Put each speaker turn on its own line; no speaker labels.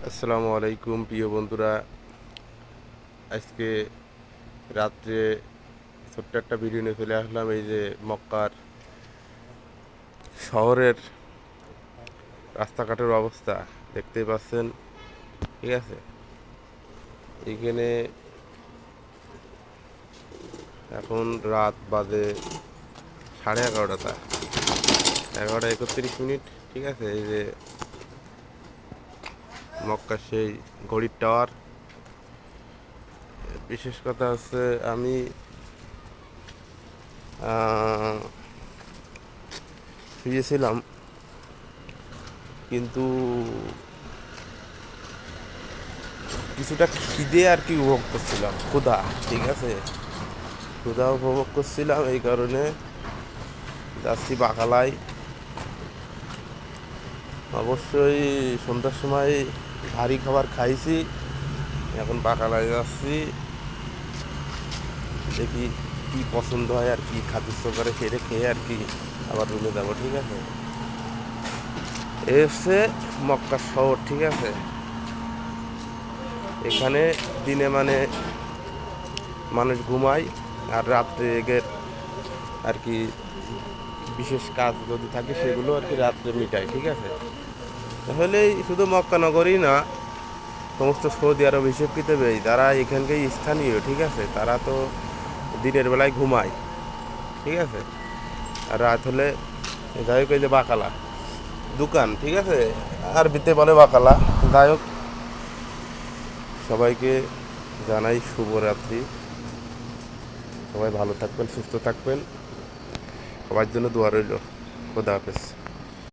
আসসালামু আলাইকুম প্রিয় বন্ধুরা। আজকে রাত্রে ছোট্ট একটা ভিডিও নিয়ে চলে আসলাম। এই যে মক্কার শহরের রাস্তাঘাটের অবস্থা দেখতেই পাচ্ছেন, ঠিক আছে। এখানে এখন রাত বাজে 11:30, 11:31, ঠিক আছে। এই যে মক্কার সেই ঘড়ির টাওয়ার। বিশেষ কথা হচ্ছে আমি শুয়েছিলাম, কিন্তু কিছুটা খিদে আর কি উপভোগ করছিলাম, ক্ষুধা, ঠিক আছে। ক্ষুধা উপভোগ করছিলাম, এই কারণে যাচ্ছি বাকালায়। অবশ্যই সন্ধ্যার সময় ভারী খাবার খাইছি, এখন বাকালায় যাচ্ছি। দেখি কি পছন্দ হয় আর কি খাতির করে সেরে খেয়ে আর কি আবার রুমে যাবো, ঠিক আছে। এ হচ্ছে মক্কা শহর, ঠিক আছে। এখানে দিনে মানে মানুষ ঘুমায়, আর রাত্রে এগের আর কি বিশেষ কাজ যদি থাকে সেগুলো আর কি রাত্রে মিটায়, ঠিক আছে। তাহলে শুধু মক্কা নগরই না, সমস্ত সৌদি আরব হিসেব কিতাবেই যারা এখানকার স্থানীয়, ঠিক আছে, তারা তো দিনের বেলায় ঘুমায়, ঠিক আছে। আর রাত হলে যাই হোক, এই যে বাকালা দোকান, ঠিক আছে, আরবিতে বলে বাকালা। যাই হোক, সবাইকে জানাই শুভরাত্রি। সবাই ভালো থাকবেন, সুস্থ থাকবেন, সবার জন্য দোয়া রইল। খোদা হাফেজ।